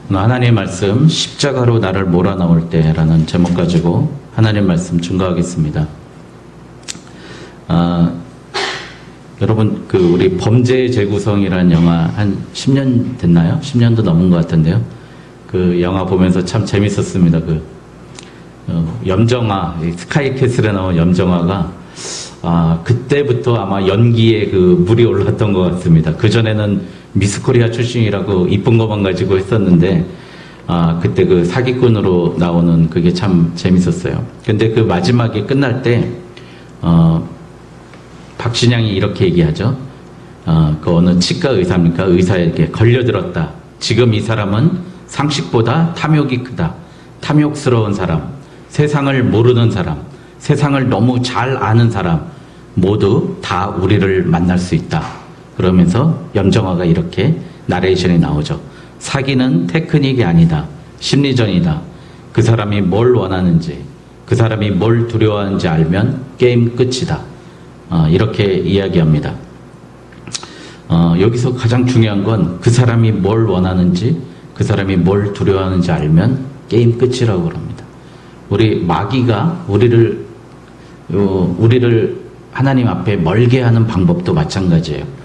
하나님의 말씀 십자가로 나를 몰아넣을 때라는 제목 가지고 하나님의 말씀 증거하겠습니다. 여러분 우리 범죄의 재구성이라는 영화 한 10년 됐나요? 10년도 넘은 것 같은데요. 그 영화 보면서 참 재밌었습니다. 염정아, 스카이캐슬에 나온 염정아가 그때부터 아마 연기에 물이 올랐던 것 같습니다. 그전에는 미스코리아 출신이라고 이쁜 것만 가지고 했었는데, 그때 사기꾼으로 나오는 그게 참 재밌었어요. 근데 마지막에 끝날 때, 박신양이 이렇게 얘기하죠. 어느 치과 의사입니까? 의사에게 걸려들었다. 지금 이 사람은 상식보다 탐욕이 크다. 탐욕스러운 사람, 세상을 모르는 사람, 세상을 너무 잘 아는 사람, 모두 다 우리를 만날 수 있다. 그러면서 염정아가 이렇게 나레이션이 나오죠. 사기는 테크닉이 아니다. 심리전이다. 그 사람이 뭘 원하는지, 그 사람이 뭘 두려워하는지 알면 게임 끝이다. 이렇게 이야기합니다. 여기서 가장 중요한 건 그 사람이 뭘 원하는지, 그 사람이 뭘 두려워하는지 알면 게임 끝이라고 그럽니다. 우리 마귀가 우리를 하나님 앞에 멀게 하는 방법도 마찬가지예요.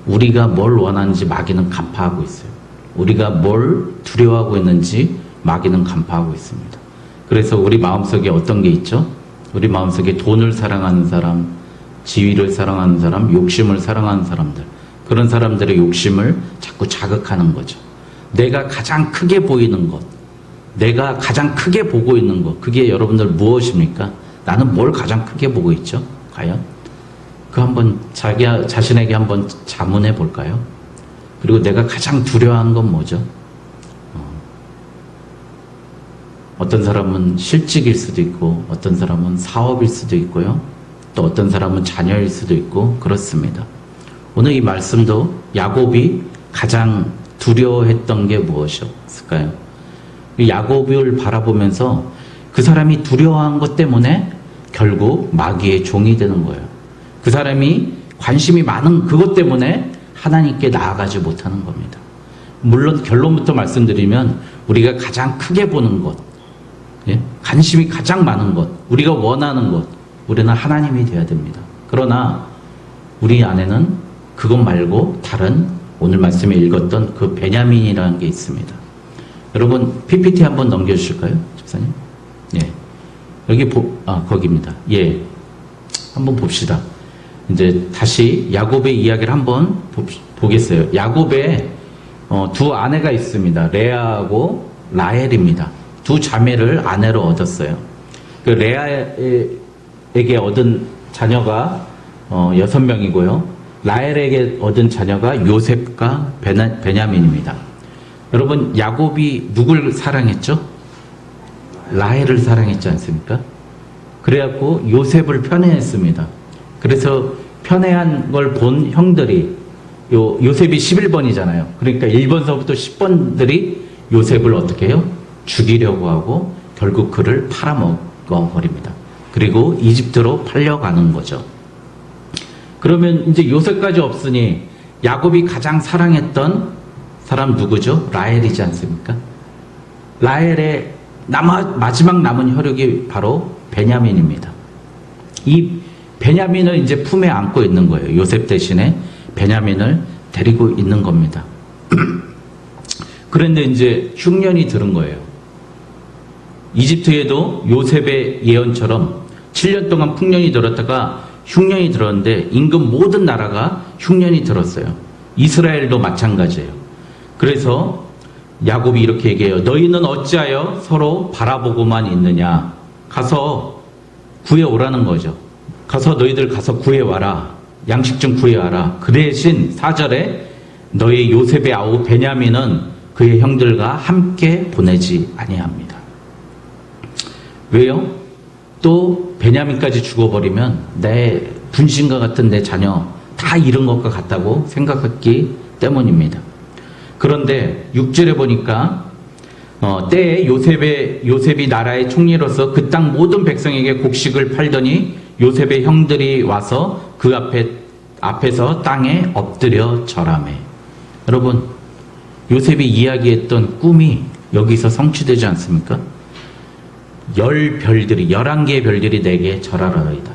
우리가 뭘 원하는지 마귀는 간파하고 있어요. 우리가 뭘 두려워하고 있는지 마귀는 간파하고 있습니다. 그래서 우리 마음속에 어떤 게 있죠? 우리 마음속에 돈을 사랑하는 사람, 지위를 사랑하는 사람, 욕심을 사랑하는 사람들, 그런 사람들의 욕심을 자꾸 자극하는 거죠. 내가 가장 크게 보이는 것, 내가 가장 크게 보고 있는 것, 그게 여러분들 무엇입니까? 나는 뭘 가장 크게 보고 있죠? 과연? 한번 자신에게 한번 자문해 볼까요? 그리고 내가 가장 두려워하는 건 뭐죠? 어떤 사람은 실직일 수도 있고, 어떤 사람은 사업일 수도 있고요. 또 어떤 사람은 자녀일 수도 있고, 그렇습니다. 오늘 이 말씀도 야곱이 가장 두려워했던 게 무엇이었을까요? 야곱을 바라보면서 그 사람이 두려워한 것 때문에 결국 마귀의 종이 되는 거예요. 그 사람이 관심이 많은 그것 때문에 하나님께 나아가지 못하는 겁니다. 물론 결론부터 말씀드리면 우리가 가장 크게 보는 것, 관심이 가장 많은 것, 우리가 원하는 것, 우리는 하나님이 되어야 됩니다. 그러나 우리 안에는 그것 말고 다른 오늘 말씀에 읽었던 그 베냐민이라는 게 있습니다. 여러분 PPT 한번 넘겨주실까요? 집사님? 예. 여기 거기입니다. 예. 한번 봅시다. 이제 다시 야곱의 이야기를 한번 보겠어요. 야곱의 두 아내가 있습니다. 레아하고 라헬입니다. 두 자매를 아내로 얻었어요. 레아에게 얻은 자녀가 6명이고요. 라헬에게 얻은 자녀가 요셉과 베냐민입니다. 여러분 야곱이 누굴 사랑했죠? 라헬을 사랑했지 않습니까? 그래갖고 요셉을 편애했습니다. 그래서 편애한 걸 본 형들이 요셉이 11번이잖아요. 그러니까 1번서부터 10번들이 요셉을 어떻게 해요? 죽이려고 하고 결국 그를 팔아먹어 버립니다. 그리고 이집트로 팔려가는 거죠. 그러면 이제 요셉까지 없으니 야곱이 가장 사랑했던 사람 누구죠? 라헬이지 않습니까? 라헬의 마지막 남은 혈육이 바로 베냐민입니다. 이 베냐민을 이제 품에 안고 있는 거예요. 요셉 대신에 베냐민을 데리고 있는 겁니다. 그런데 이제 흉년이 들은 거예요. 이집트에도 요셉의 예언처럼 7년 동안 풍년이 들었다가 흉년이 들었는데 인근 모든 나라가 흉년이 들었어요. 이스라엘도 마찬가지예요. 그래서 야곱이 이렇게 얘기해요. 너희는 어찌하여 서로 바라보고만 있느냐. 가서 구해오라는 거죠. 가서 너희들 가서 구해와라. 양식 좀 구해와라. 그 대신 4절에 너희 요셉의 아우 베냐민은 그의 형들과 함께 보내지 아니합니다. 왜요? 또 베냐민까지 죽어버리면 내 분신과 같은 내 자녀 다 잃은 것과 같다고 생각했기 때문입니다. 그런데 6절에 보니까 때에 요셉이 나라의 총리로서 그 땅 모든 백성에게 곡식을 팔더니 요셉의 형들이 와서 그 앞에서 땅에 엎드려 절하매. 여러분 요셉이 이야기했던 꿈이 여기서 성취되지 않습니까? 11개의 별들이 내게 절하러이다.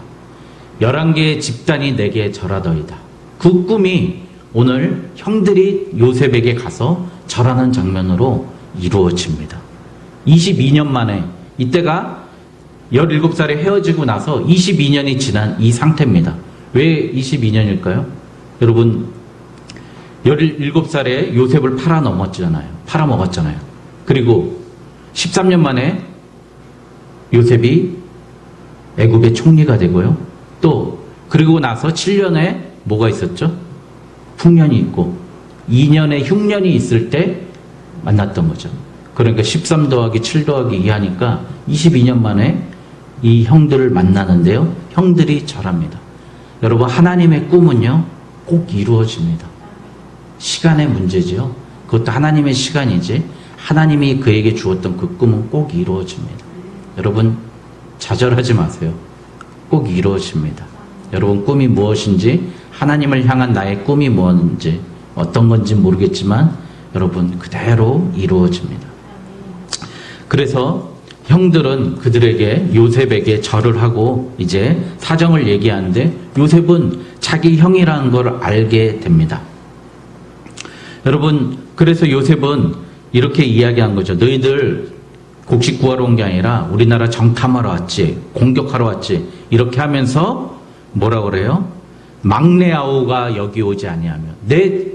11개의 집단이 내게 절하더이다. 그 꿈이 오늘 형들이 요셉에게 가서 절하는 장면으로 이루어집니다. 22년 만에, 이때가 17살에 헤어지고 나서 22년이 지난 이 상태입니다. 왜 22년일까요? 여러분, 17살에 요셉을 팔아먹었잖아요. 그리고 13년 만에 요셉이 애굽의 총리가 되고요. 또 그리고 나서 7년에 뭐가 있었죠? 흉년이 있고 2년에 흉년이 있을 때 만났던 거죠. 그러니까 13 더하기 7 더하기 2 하니까 22년 만에 이 형들을 만나는데요. 형들이 절합니다. 여러분, 하나님의 꿈은요, 꼭 이루어집니다. 시간의 문제지요. 그것도 하나님의 시간이지, 하나님이 그에게 주었던 그 꿈은 꼭 이루어집니다. 여러분, 좌절하지 마세요. 꼭 이루어집니다. 여러분, 꿈이 무엇인지, 하나님을 향한 나의 꿈이 무엇인지, 어떤 건지 모르겠지만 여러분, 그대로 이루어집니다. 그래서 형들은 그들에게, 요셉에게 절을 하고 이제 사정을 얘기하는데, 요셉은 자기 형이라는 걸 알게 됩니다. 여러분, 그래서 요셉은 이렇게 이야기한 거죠. 너희들 곡식 구하러 온 게 아니라 우리나라 정탐하러 왔지, 공격하러 왔지, 이렇게 하면서 뭐라 그래요? 막내 아우가 여기 오지 아니하면, 내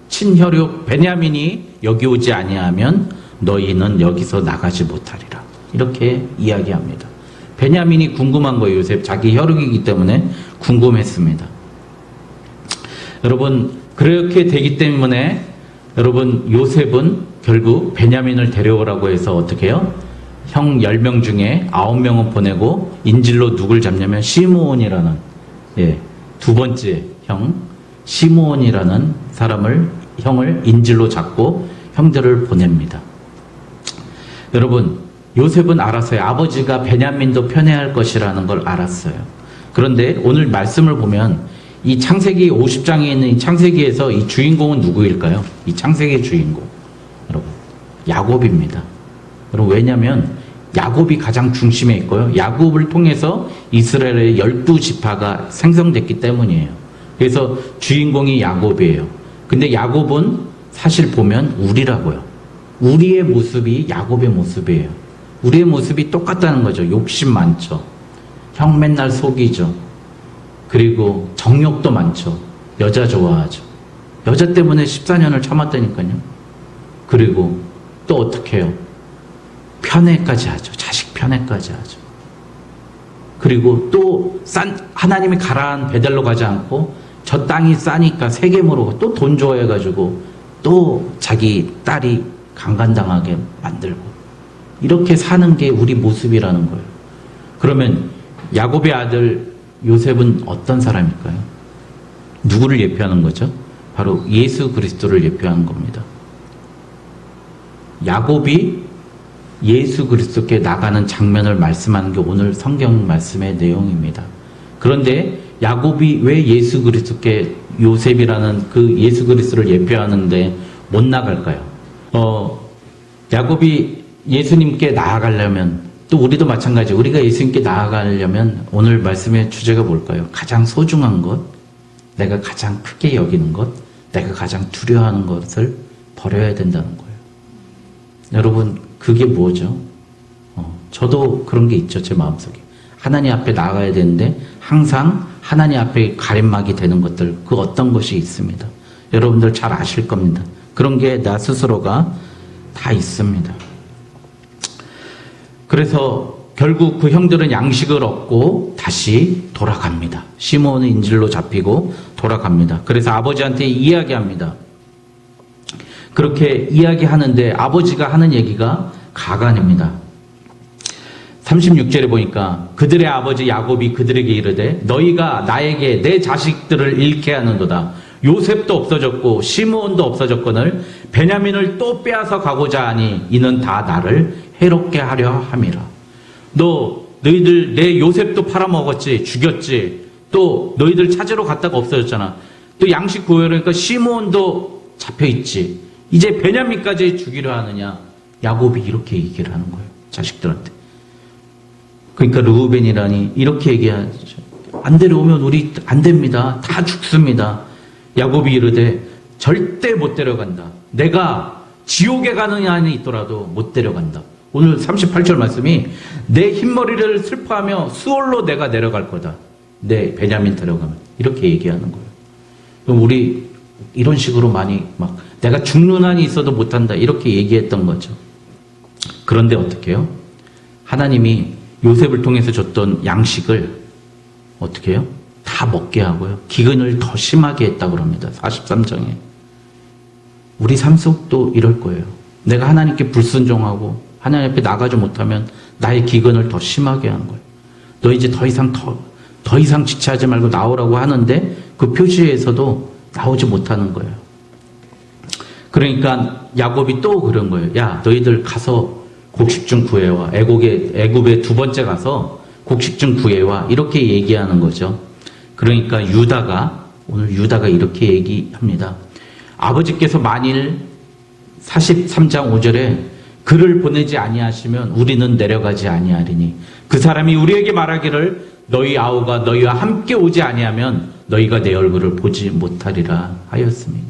친혈육 베냐민이 여기 오지 아니하면 너희는 여기서 나가지 못하리라, 이렇게 이야기합니다. 베냐민이 궁금한 거예요. 요셉 자기 혈육이기 때문에 궁금했습니다. 여러분, 그렇게 되기 때문에 여러분, 요셉은 결국 베냐민을 데려오라고 해서 어떻게 해요? 형 10명 중에 9명은 보내고 인질로 누굴 잡냐면 시므온이라는, 두 번째 형 시므온이라는 형을 인질로 잡고 형들을 보냅니다. 여러분, 요셉은 알았어요. 아버지가 베냐민도 편애할 것이라는 걸 알았어요. 그런데 오늘 말씀을 보면 이 창세기 50장에 있는 이 창세기에서 이 주인공은 누구일까요? 이 창세기의 주인공, 여러분, 야곱입니다. 여러분, 왜냐하면 야곱이 가장 중심에 있고요. 야곱을 통해서 이스라엘의 12지파가 생성됐기 때문이에요. 그래서 주인공이 야곱이에요. 근데 야곱은 사실 보면 우리라고요. 우리의 모습이 야곱의 모습이에요. 우리의 모습이 똑같다는 거죠. 욕심 많죠. 형 맨날 속이죠. 그리고 정욕도 많죠. 여자 좋아하죠. 여자 때문에 14년을 참았다니까요. 그리고 또 어떻게 해요? 편애까지 하죠. 자식 편애까지 하죠. 그리고 또 하나님이 가라한 베델로 가지 않고 저 땅이 싸니까 세겜으로 또 돈 좋아해가지고 또 자기 딸이 강간당하게 만들고, 이렇게 사는 게 우리 모습이라는 거예요. 그러면 야곱의 아들 요셉은 어떤 사람일까요? 누구를 예표하는 거죠? 바로 예수 그리스도를 예표하는 겁니다. 야곱이 예수 그리스도께 나가는 장면을 말씀하는 게 오늘 성경 말씀의 내용입니다. 그런데 야곱이 왜 예수 그리스도께, 요셉이라는 그 예수 그리스도를 예표하는데 못 나갈까요? 야곱이 예수님께 나아가려면, 또 우리도 마찬가지, 우리가 예수님께 나아가려면 오늘 말씀의 주제가 뭘까요? 가장 소중한 것, 내가 가장 크게 여기는 것, 내가 가장 두려워하는 것을 버려야 된다는 거예요. 여러분, 그게 뭐죠? 저도 그런 게 있죠. 제 마음속에 하나님 앞에 나아가야 되는데 항상 하나님 앞에 가림막이 되는 것들, 그 어떤 것이 있습니다. 여러분들 잘 아실 겁니다. 그런 게 나 스스로가 다 있습니다. 그래서 결국 그 형들은 양식을 얻고 다시 돌아갑니다. 시므온은 인질로 잡히고 돌아갑니다. 그래서 아버지한테 이야기합니다. 그렇게 이야기하는데 아버지가 하는 얘기가 가관입니다. 36절에 보니까 그들의 아버지 야곱이 그들에게 이르되 너희가 나에게 내 자식들을 잃게 하는도다. 요셉도 없어졌고 시므온도 없어졌거늘 베냐민을 또 빼앗아 가고자 하니 이는 다 나를 해롭게 하려 함이라. 너희들 내 요셉도 팔아먹었지, 죽였지. 또 너희들 찾으러 갔다가 없어졌잖아. 또 양식 구하려니까 시므온도 잡혀있지. 이제 베냐민까지 죽이려 하느냐. 야곱이 이렇게 얘기를 하는 거예요. 자식들한테. 그러니까 르우벤이라니 이렇게 얘기하죠. 안 데려오면 우리 안 됩니다. 다 죽습니다. 야곱이 이르되 절대 못 데려간다. 내가 지옥에 가는 한이 있더라도 못 데려간다. 오늘 38절 말씀이 내 흰머리를 슬퍼하며 수월로 내가 내려갈 거다. 내 베냐민 데려가면. 이렇게 얘기하는 거예요. 그럼 우리 이런 식으로 많이 막 내가 죽는 한이 있어도 못한다. 이렇게 얘기했던 거죠. 그런데 어떻게 해요? 하나님이 요셉을 통해서 줬던 양식을 어떻게 해요? 다 먹게 하고요. 기근을 더 심하게 했다고 합니다. 43장에. 우리 삶 속도 이럴 거예요. 내가 하나님께 불순종하고 하나님 앞에 나가지 못하면 나의 기근을 더 심하게 하는 거예요. 너 이제 더 이상 지체하지 말고 나오라고 하는데 그 표시에서도 나오지 못하는 거예요. 그러니까 야곱이 또 그런 거예요. 야, 너희들 가서 곡식 좀 구해와. 애굽에 두 번째 가서 곡식 좀 구해와. 이렇게 얘기하는 거죠. 그러니까 오늘 유다가 이렇게 얘기합니다. 아버지께서 만일 43장 5절에 그를 보내지 아니하시면 우리는 내려가지 아니하리니 그 사람이 우리에게 말하기를 너희 아우가 너희와 함께 오지 아니하면 너희가 내 얼굴을 보지 못하리라 하였음이니라.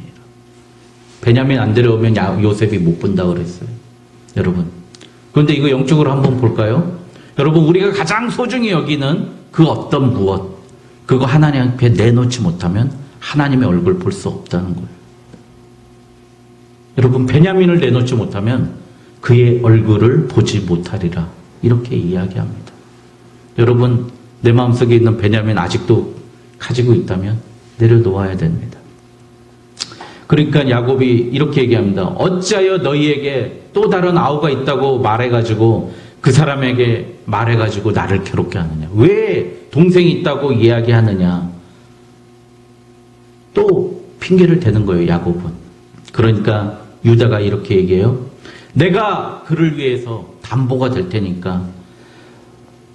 베냐민 안 데려오면 요셉이 못 본다 그랬어요. 여러분. 그런데 이거 영적으로 한번 볼까요? 여러분, 우리가 가장 소중히 여기는 그 어떤 무엇, 그거 하나님 앞에 내놓지 못하면 하나님의 얼굴 볼 수 없다는 거예요. 여러분, 베냐민을 내놓지 못하면 그의 얼굴을 보지 못하리라. 이렇게 이야기합니다. 여러분, 내 마음속에 있는 베냐민 아직도 가지고 있다면 내려놓아야 됩니다. 그러니까 야곱이 이렇게 얘기합니다. 어찌하여 너희에게 또 다른 아우가 있다고 말해가지고 그 사람에게 말해가지고 나를 괴롭게 하느냐. 왜 동생이 있다고 이야기하느냐. 또 핑계를 대는 거예요, 야곱은. 그러니까 유다가 이렇게 얘기해요. 내가 그를 위해서 담보가 될 테니까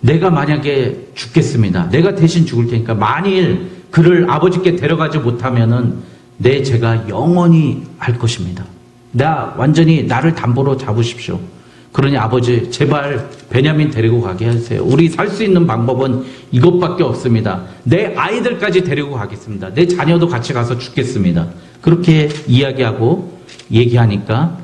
내가 만약에 죽겠습니다. 내가 대신 죽을 테니까 만일 그를 아버지께 데려가지 못하면은 내 죄가 영원히 할 것입니다. 완전히 나를 담보로 잡으십시오. 그러니 아버지 제발 베냐민 데리고 가게 해주세요. 우리 살 수 있는 방법은 이것밖에 없습니다. 내 아이들까지 데리고 가겠습니다. 내 자녀도 같이 가서 죽겠습니다. 그렇게 이야기하고 얘기하니까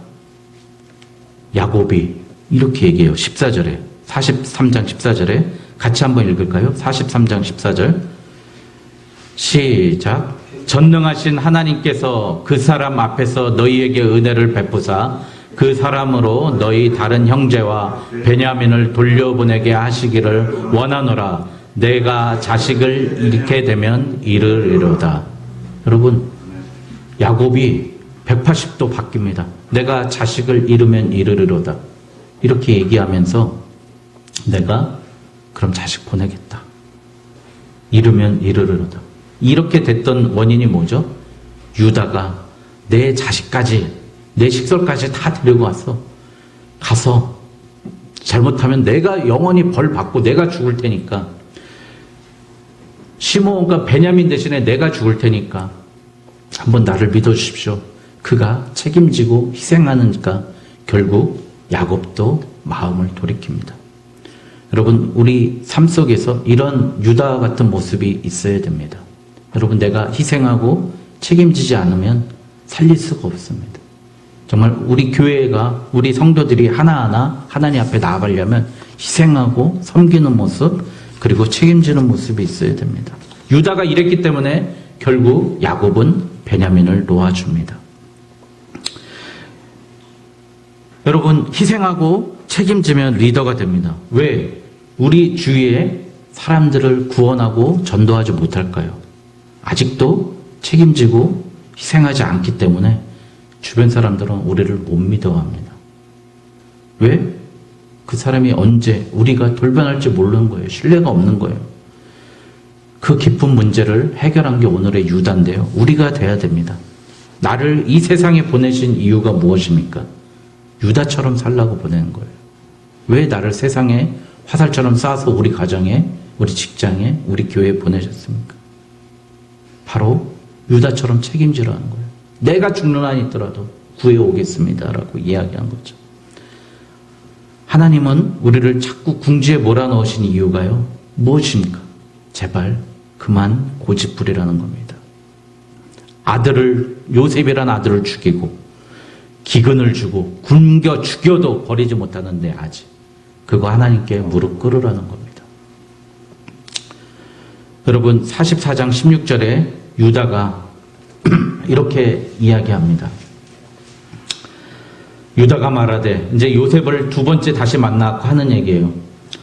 야곱이 이렇게 얘기해요. 14절에 43장 14절에 같이 한번 읽을까요? 43장 14절 시작. 전능하신 하나님께서 그 사람 앞에서 너희에게 은혜를 베푸사 그 사람으로 너희 다른 형제와 베냐민을 돌려보내게 하시기를 원하노라. 내가 자식을 잃게 되면 이르리로다. 여러분, 야곱이 180도 바뀝니다. 내가 자식을 잃으면 이르리로다. 이렇게 얘기하면서 내가 그럼 자식 보내겠다. 잃으면 이르리로다. 이렇게 됐던 원인이 뭐죠? 유다가 내 자식까지, 내 식솔까지 다 데리고 왔어. 가서 잘못하면 내가 영원히 벌 받고 내가 죽을 테니까, 시므온과 베냐민 대신에 내가 죽을 테니까 한번 나를 믿어주십시오. 그가 책임지고 희생하니까 결국 야곱도 마음을 돌이킵니다. 여러분, 우리 삶 속에서 이런 유다 같은 모습이 있어야 됩니다. 여러분, 내가 희생하고 책임지지 않으면 살릴 수가 없습니다. 정말 우리 교회가, 우리 성도들이 하나하나 하나님 앞에 나아가려면 희생하고 섬기는 모습, 그리고 책임지는 모습이 있어야 됩니다. 유다가 이랬기 때문에 결국 야곱은 베냐민을 놓아줍니다. 여러분, 희생하고 책임지면 리더가 됩니다. 왜? 우리 주위에 사람들을 구원하고 전도하지 못할까요? 아직도 책임지고 희생하지 않기 때문에 주변 사람들은 우리를 못 믿어합니다. 왜? 그 사람이 언제 우리가 돌변할지 모르는 거예요. 신뢰가 없는 거예요. 그 깊은 문제를 해결한 게 오늘의 유다인데요. 우리가 돼야 됩니다. 나를 이 세상에 보내신 이유가 무엇입니까? 유다처럼 살라고 보내는 거예요. 왜 나를 세상에 화살처럼 쏴서 우리 가정에, 우리 직장에, 우리 교회에 보내셨습니까? 바로 유다처럼 책임지라는 거예요. 내가 죽는 한이 있더라도 구해오겠습니다라고 이야기한 거죠. 하나님은 우리를 자꾸 궁지에 몰아넣으신 이유가요. 무엇입니까? 제발 그만 고집부리라는 겁니다. 요셉이라는 아들을 죽이고 기근을 주고 굶겨 죽여도 버리지 못하는 내 아직. 그거 하나님께 무릎 꿇으라는 겁니다. 여러분 44장 16절에 유다가 이렇게 이야기합니다. 유다가 말하되, 이제 요셉을 두 번째 다시 만나고 하는 얘기예요.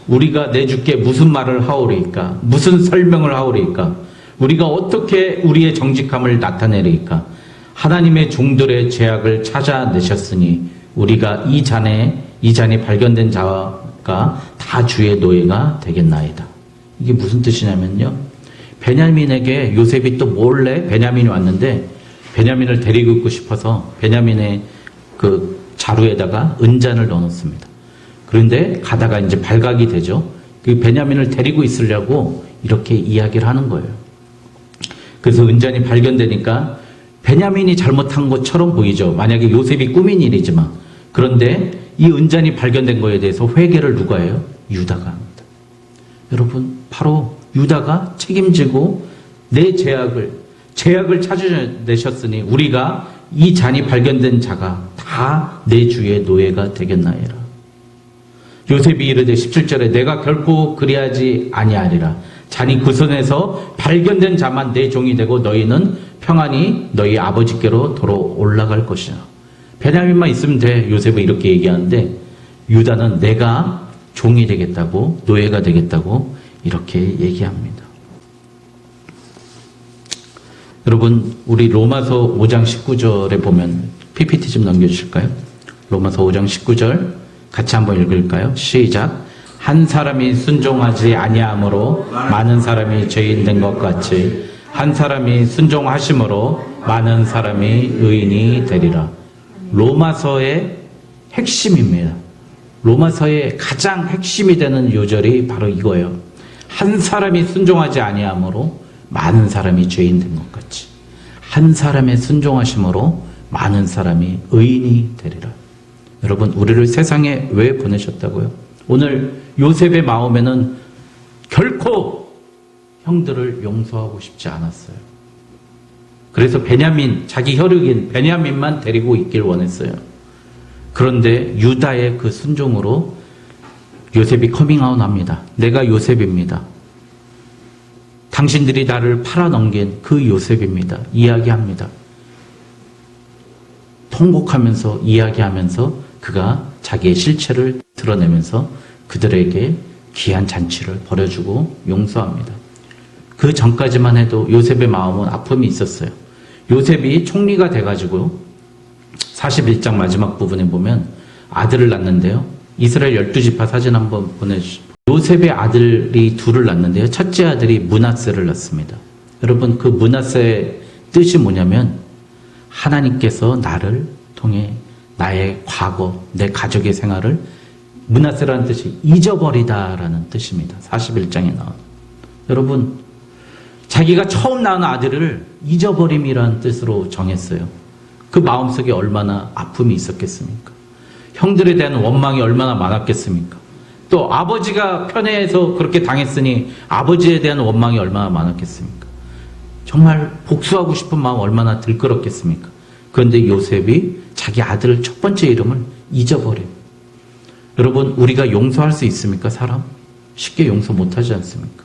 우리가 내 주께 무슨 말을 하오리까? 무슨 설명을 하오리까? 우리가 어떻게 우리의 정직함을 나타내리까? 하나님의 종들의 죄악을 찾아내셨으니 우리가 이 잔이 발견된 자가 다 주의 노예가 되겠나이다. 이게 무슨 뜻이냐면요. 베냐민에게 요셉이 또 몰래 베냐민이 왔는데 베냐민을 데리고 있고 싶어서 베냐민의 그 자루에다가 은잔을 넣어놓습니다. 그런데 가다가 이제 발각이 되죠. 그 베냐민을 데리고 있으려고 이렇게 이야기를 하는 거예요. 그래서 은잔이 발견되니까 베냐민이 잘못한 것처럼 보이죠. 만약에 요셉이 꾸민 일이지만. 그런데 이 은잔이 발견된 거에 대해서 회개를 누가 해요? 유다가 합니다. 여러분, 바로 유다가 책임지고 내 죄악을 찾아내셨으니 우리가 이 잔이 발견된 자가 다 내 주의 노예가 되겠나이라. 요셉이 이르되 17절에 내가 결코 그리하지 아니하리라. 잔이 그 손에서 발견된 자만 내 종이 되고 너희는 평안히 너희 아버지께로 돌아 올라갈 것이라. 베냐민만 있으면 돼. 요셉은 이렇게 얘기하는데 유다는 내가 종이 되겠다고, 노예가 되겠다고 이렇게 얘기합니다. 여러분, 우리 로마서 5장 19절에 보면 PPT 좀 넘겨주실까요? 로마서 5장 19절 같이 한번 읽을까요? 시작. 한 사람이 순종하지 아니함으로 많은 사람이 죄인 된 것 같이 한 사람이 순종하심으로 많은 사람이 의인이 되리라. 로마서의 핵심입니다. 로마서의 가장 핵심이 되는 요절이 바로 이거예요. 한 사람이 순종하지 아니함으로 많은 사람이 죄인 된 것 같이 한 사람의 순종하심으로 많은 사람이 의인이 되리라. 여러분, 우리를 세상에 왜 보내셨다고요? 오늘 요셉의 마음에는 결코 형들을 용서하고 싶지 않았어요. 그래서 자기 혈육인 베냐민만 데리고 있길 원했어요. 그런데 유다의 그 순종으로 요셉이 커밍아웃 합니다. 내가 요셉입니다. 당신들이 나를 팔아넘긴 그 요셉입니다. 이야기합니다. 통곡하면서 이야기하면서 그가 자기의 실체를 드러내면서 그들에게 귀한 잔치를 벌여주고 용서합니다. 그 전까지만 해도 요셉의 마음은 아픔이 있었어요. 요셉이 총리가 돼가지고 41장 마지막 부분에 보면 아들을 낳는데요. 이스라엘 12지파 사진 한번 보내주시죠. 요셉의 아들이 둘을 낳는데요. 첫째 아들이 므낫세를 낳습니다. 여러분, 그 므낫세의 뜻이 뭐냐면 하나님께서 나를 통해 나의 과거, 내 가족의 생활을 므낫세라는 뜻이 잊어버리다라는 뜻입니다. 41장에 나온. 여러분, 자기가 처음 낳은 아들을 잊어버림이라는 뜻으로 정했어요. 그 마음속에 얼마나 아픔이 있었겠습니까? 형들에 대한 원망이 얼마나 많았겠습니까? 또 아버지가 편애해서 그렇게 당했으니 아버지에 대한 원망이 얼마나 많았겠습니까? 정말 복수하고 싶은 마음 얼마나 들끓었겠습니까? 그런데 요셉이 자기 아들을 첫 번째 이름을 잊어버려요. 여러분, 우리가 용서할 수 있습니까? 사람? 쉽게 용서 못하지 않습니까?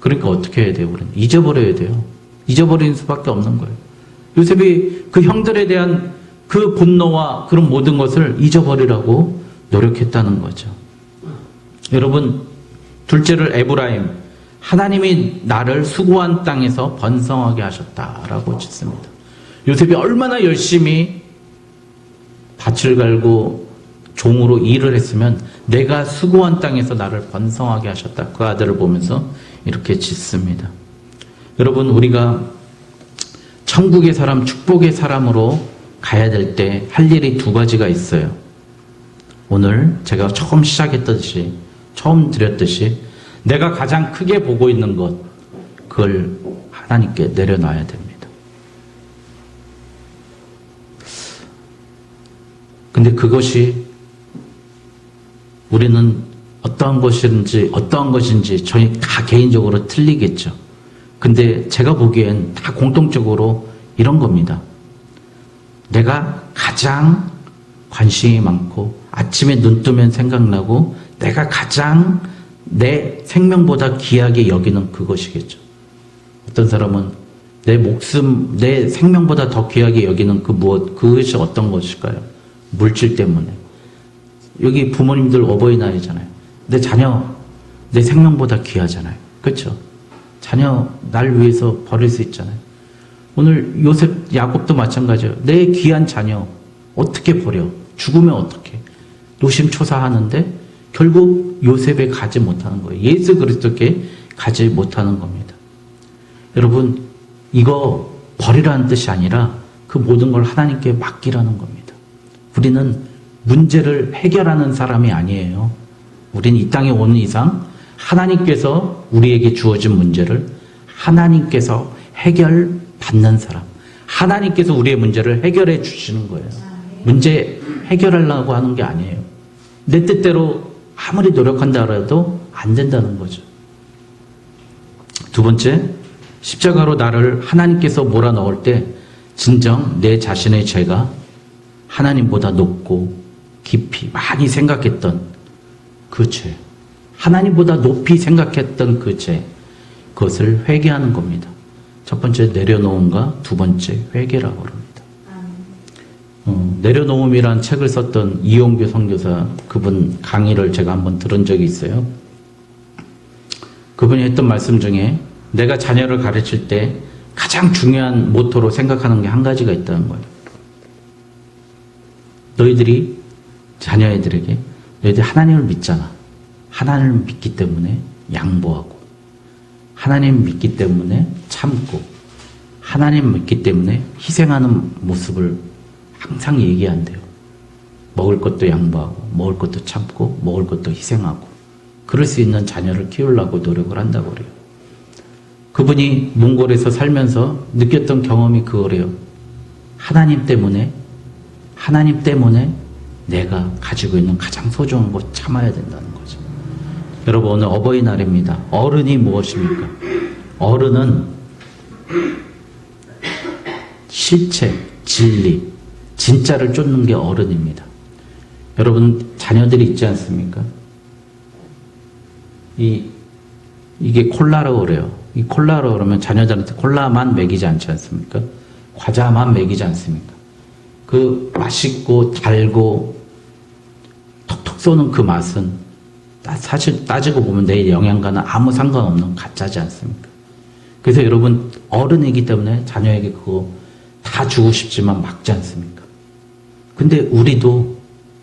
그러니까 어떻게 해야 돼요? 우리는 잊어버려야 돼요. 잊어버리는 수밖에 없는 거예요. 요셉이 그 형들에 대한 그 분노와 그런 모든 것을 잊어버리라고 노력했다는 거죠. 여러분, 둘째를 에브라임, 하나님이 나를 수고한 땅에서 번성하게 하셨다라고 짓습니다. 요셉이 얼마나 열심히 밭을 갈고 종으로 일을 했으면 내가 수고한 땅에서 나를 번성하게 하셨다. 그 아들을 보면서 이렇게 짓습니다. 여러분, 우리가 천국의 사람, 축복의 사람으로 가야 될 때 할 일이 두 가지가 있어요. 오늘 제가 처음 드렸듯이 내가 가장 크게 보고 있는 것, 그걸 하나님께 내려놔야 됩니다. 근데 그것이 우리는 어떠한 것인지 저희 다 개인적으로 틀리겠죠. 근데 제가 보기엔 다 공통적으로 이런 겁니다. 내가 가장 관심이 많고 아침에 눈 뜨면 생각나고 내가 가장 내 생명보다 귀하게 여기는 그것이겠죠. 어떤 사람은 내 목숨, 내 생명보다 더 귀하게 여기는 그것이 어떤 것일까요? 물질 때문에. 여기 부모님들 어버이날이잖아요. 내 자녀, 내 생명보다 귀하잖아요. 그렇죠? 자녀 날 위해서 버릴 수 있잖아요. 오늘 요셉, 야곱도 마찬가지예요. 내 귀한 자녀 어떻게 버려? 죽으면 어떻게? 노심초사하는데 결국 요셉에 가지 못하는 거예요. 예수 그리스도께 가지 못하는 겁니다. 여러분, 이거 버리라는 뜻이 아니라 그 모든 걸 하나님께 맡기라는 겁니다. 우리는 문제를 해결하는 사람이 아니에요. 우린 이 땅에 오는 이상 하나님께서 우리에게 주어진 문제를 하나님께서 해결받는 사람. 하나님께서 우리의 문제를 해결해 주시는 거예요. 문제 해결하려고 하는 게 아니에요. 내 뜻대로 아무리 노력한다 해도 안 된다는 거죠. 두 번째, 십자가로 나를 하나님께서 몰아넣을 때 진정 내 자신의 죄가 하나님보다 높고 깊이 많이 생각했던 그 죄, 하나님보다 높이 생각했던 그 죄, 그것을 회개하는 겁니다. 첫 번째 내려놓음과 두 번째 회개라고 합니다. 내려놓음이란 책을 썼던 이용규 선교사, 그분 강의를 제가 한번 들은 적이 있어요. 그분이 했던 말씀 중에 내가 자녀를 가르칠 때 가장 중요한 모토로 생각하는 게 한 가지가 있다는 거예요. 너희들이 자녀애들에게 너희들 하나님을 믿잖아. 하나님을 믿기 때문에 양보하고, 하나님 믿기 때문에 참고, 하나님 믿기 때문에 희생하는 모습을 항상 얘기한대요. 먹을 것도 양보하고, 먹을 것도 참고, 먹을 것도 희생하고, 그럴 수 있는 자녀를 키우려고 노력을 한다고 그래요. 그분이 몽골에서 살면서 느꼈던 경험이 그거래요. 하나님 때문에 내가 가지고 있는 가장 소중한 것 참아야 된다는 거죠. 여러분, 오늘 어버이날입니다. 어른이 무엇입니까? 어른은 실체, 진리, 진짜를 쫓는 게 어른입니다. 여러분, 자녀들이 있지 않습니까? 이게 콜라라고 그래요. 이 콜라라고 그러면 자녀들한테 콜라만 먹이지 않지 않습니까? 과자만 먹이지 않습니까? 그 맛있고 달고 톡톡 쏘는 그 맛은 사실 따지고 보면 내 영양과는 아무 상관없는 가짜지 않습니까? 그래서 여러분, 어른이기 때문에 자녀에게 그거 다 주고 싶지만 막지 않습니까? 근데 우리도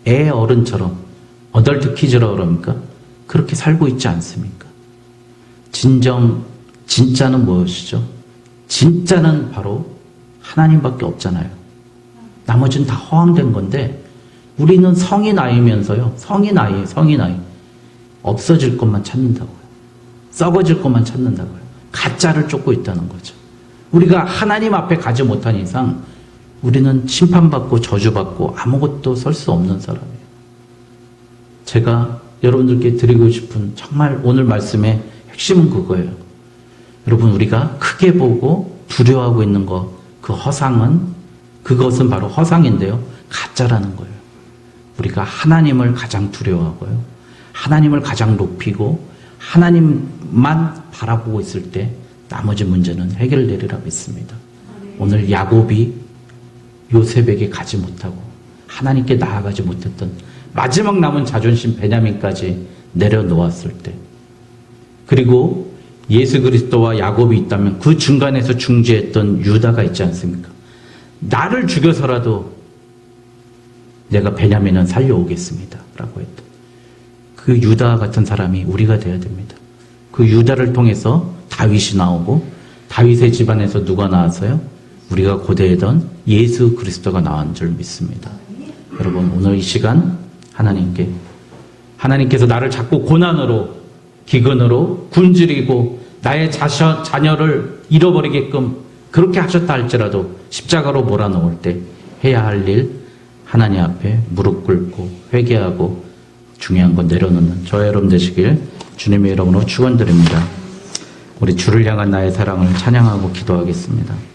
애 어른처럼 어덜트 키즈라고 그럽니까? 그렇게 살고 있지 않습니까? 진짜는 무엇이죠? 진짜는 바로 하나님밖에 없잖아요. 나머지는 다 허황된 건데 우리는 성인 나이면서요. 성인 나이 없어질 것만 찾는다고요. 썩어질 것만 찾는다고요. 가짜를 쫓고 있다는 거죠. 우리가 하나님 앞에 가지 못한 이상 우리는 심판받고 저주받고 아무것도 설 수 없는 사람이에요. 제가 여러분들께 드리고 싶은 정말 오늘 말씀의 핵심은 그거예요. 여러분, 우리가 크게 보고 두려워하고 있는 그 그것은 바로 허상인데요. 가짜라는 거예요. 우리가 하나님을 가장 두려워하고요. 하나님을 가장 높이고 하나님만 바라보고 있을 때 나머지 문제는 해결되리라 믿습니다. 오늘 야곱이 요셉에게 가지 못하고 하나님께 나아가지 못했던 마지막 남은 자존심 베냐민까지 내려놓았을 때, 그리고 예수 그리스도와 야곱이 있다면 그 중간에서 중재했던 유다가 있지 않습니까? 나를 죽여서라도 내가 베냐민은 살려오겠습니다 라고 했던 그 유다 같은 사람이 우리가 되어야 됩니다. 그 유다를 통해서 다윗이 나오고 다윗의 집안에서 누가 나왔어요? 우리가 고대했던 예수 그리스도가 나온 줄 믿습니다. 여러분, 오늘 이 시간 하나님께서 나를 자꾸 고난으로, 기근으로 굶주리고 나의 자녀를 잃어버리게끔 그렇게 하셨다 할지라도 십자가로 몰아넣을 때 해야 할 일, 하나님 앞에 무릎 꿇고 회개하고 중요한 건 내려놓는 저와 여러분 되시길 주님의 이름으로 축원드립니다. 우리 주를 향한 나의 사랑을 찬양하고 기도하겠습니다.